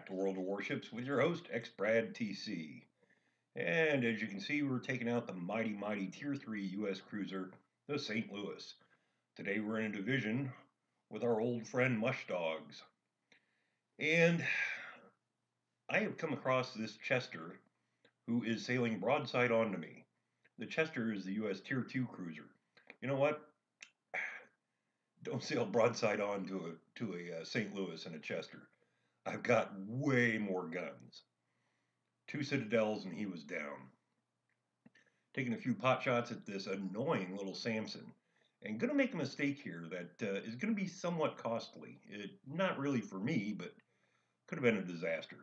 to World of Warships with your host, X-Brad TC. And as you can see, we're taking out the mighty Tier 3 U.S. cruiser, the St. Louis. Today we're in a division with our old friend Mush Dogs. And I have come across this Chester who is sailing broadside onto me. The Chester is the U.S. Tier 2 cruiser. You know what? Don't sail broadside on to a St. Louis and a Chester. I've got way more guns. 2 Citadels and he was down. Taking a few pot shots at this annoying little Samson. And going to make a mistake here that is going to be somewhat costly. Not really for me, but could have been a disaster.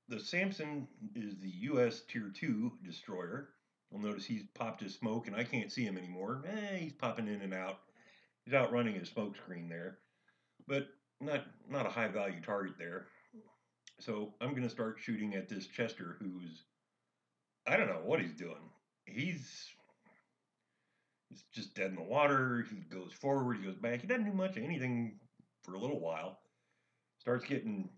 The Samson is the U.S. Tier 2 destroyer. You'll notice he's popped his smoke and I can't see him anymore. He's popping in and out. He's outrunning his smoke screen there. But not a high value target there. So I'm going to start shooting at this Chester who's, I don't know what he's doing. He's just dead in the water. He goes forward, he goes back. He doesn't do much of anything for a little while. Starts getting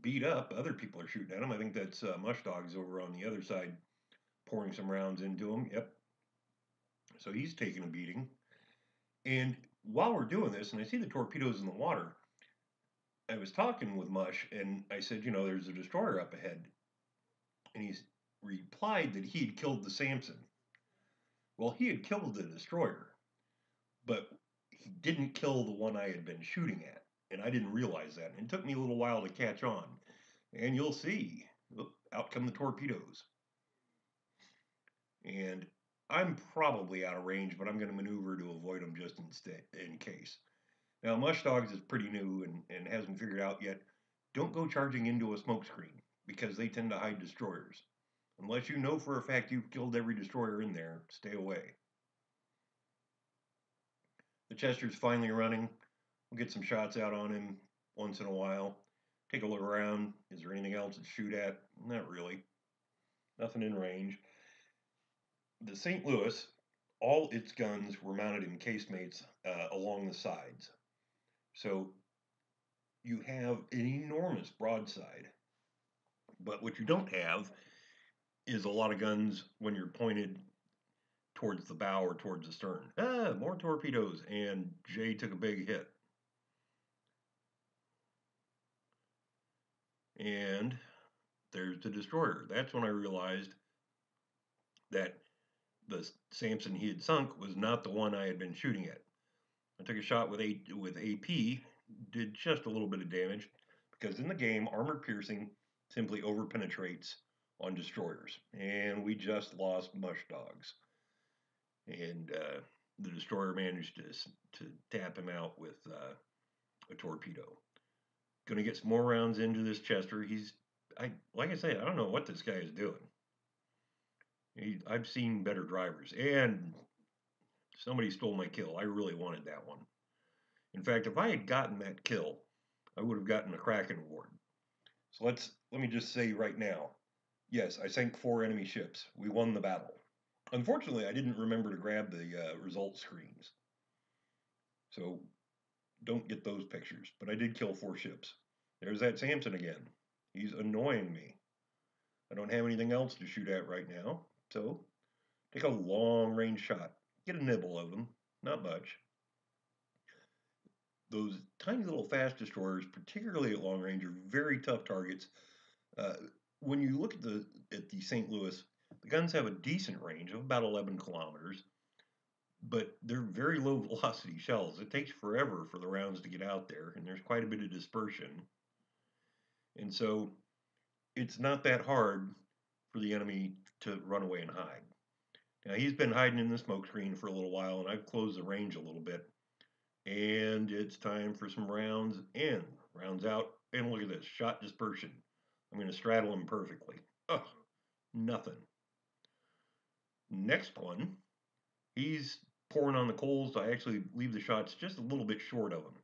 beat up. Other people are shooting at him. I think that's Mush Dogs over on the other side pouring some rounds into him. Yep. So he's taking a beating. And while we're doing this, and I see the torpedoes in the water, I was talking with Mush, and I said, you know, there's a destroyer up ahead. And he replied that he had killed the Samson. Well, he had killed the destroyer, but he didn't kill the one I had been shooting at. And I didn't realize that. And it took me a little while to catch on. And you'll see, out come the torpedoes. And I'm probably out of range, but I'm going to maneuver to avoid them just in case. Now, Mush Dogs is pretty new and hasn't figured out yet. Don't go charging into a smoke screen because they tend to hide destroyers. Unless you know for a fact you've killed every destroyer in there, stay away. The Chester's finally running. We'll get some shots out on him once in a while. Take a look around. Is there anything else to shoot at? Not really. Nothing in range. The St. Louis, all its guns were mounted in casemates along the sides. So you have an enormous broadside. But what you don't have is a lot of guns when you're pointed towards the bow or towards the stern. More torpedoes, and Jay took a big hit. And there's the destroyer. That's when I realized that the Samson he had sunk was not the one I had been shooting at. I took a shot with AP, did just a little bit of damage, because in the game, armor piercing simply over-penetrates on destroyers. And we just lost Mush Dogs. And the destroyer managed to tap him out with a torpedo. Going to get some more rounds into this Chester. Like I say, I don't know what this guy is doing. I've seen better drivers. And somebody stole my kill. I really wanted that one. In fact, if I had gotten that kill, I would have gotten a Kraken award. So let me just say right now, yes, I sank 4 enemy ships. We won the battle. Unfortunately, I didn't remember to grab the result screens. So don't get those pictures. But I did kill 4 ships. There's that Samson again. He's annoying me. I don't have anything else to shoot at right now. So take a long range shot. Get a nibble of them. Not much. Those tiny little fast destroyers, particularly at long range, are very tough targets. When you look at the St. Louis, the guns have a decent range of about 11 kilometers, but they're very low velocity shells. It takes forever for the rounds to get out there, and there's quite a bit of dispersion. And so it's not that hard for the enemy to run away and hide. Now, he's been hiding in the smoke screen for a little while, and I've closed the range a little bit. And it's time for some rounds in, rounds out, and look at this, shot dispersion. I'm going to straddle him perfectly. Oh, nothing. Next one, he's pouring on the coals. I actually leave the shots just a little bit short of him.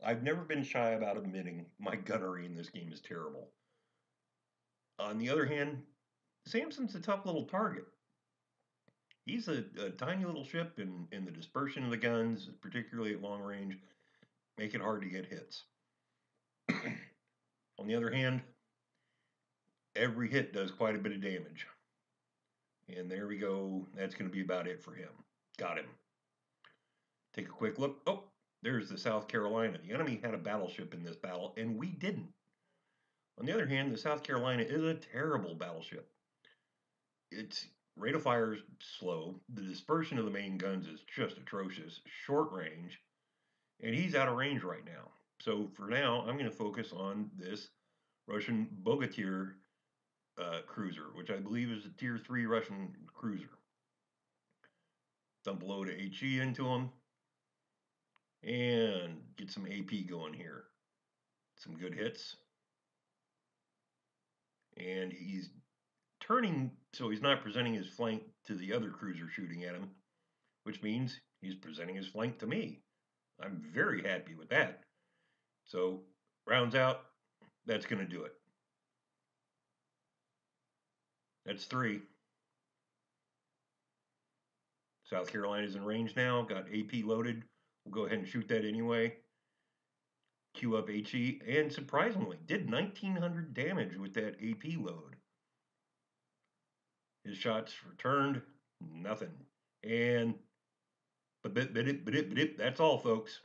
I've never been shy about admitting my gunnery in this game is terrible. On the other hand, Samson's a tough little target. He's a tiny little ship, and the dispersion of the guns, particularly at long range, make it hard to get hits. On the other hand, every hit does quite a bit of damage. And there we go. That's going to be about it for him. Got him. Take a quick look. Oh, there's the South Carolina. The enemy had a battleship in this battle, and we didn't. On the other hand, the South Carolina is a terrible battleship. Its rate of fire is slow. The dispersion of the main guns is just atrocious. Short range. And he's out of range right now. So for now, I'm going to focus on this Russian Bogatyr cruiser, which I believe is a Tier 3 Russian cruiser. Dump a load of HE into him. And get some AP going here. Some good hits. And he's turning, so he's not presenting his flank to the other cruiser shooting at him, which means he's presenting his flank to me. I'm very happy with that. So, rounds out, that's going to do it. That's 3. South Carolina's in range now, got AP loaded. We'll go ahead and shoot that anyway. Queue up HE, and surprisingly, did 1900 damage with that AP load. His shots returned, nothing. And that's all, folks.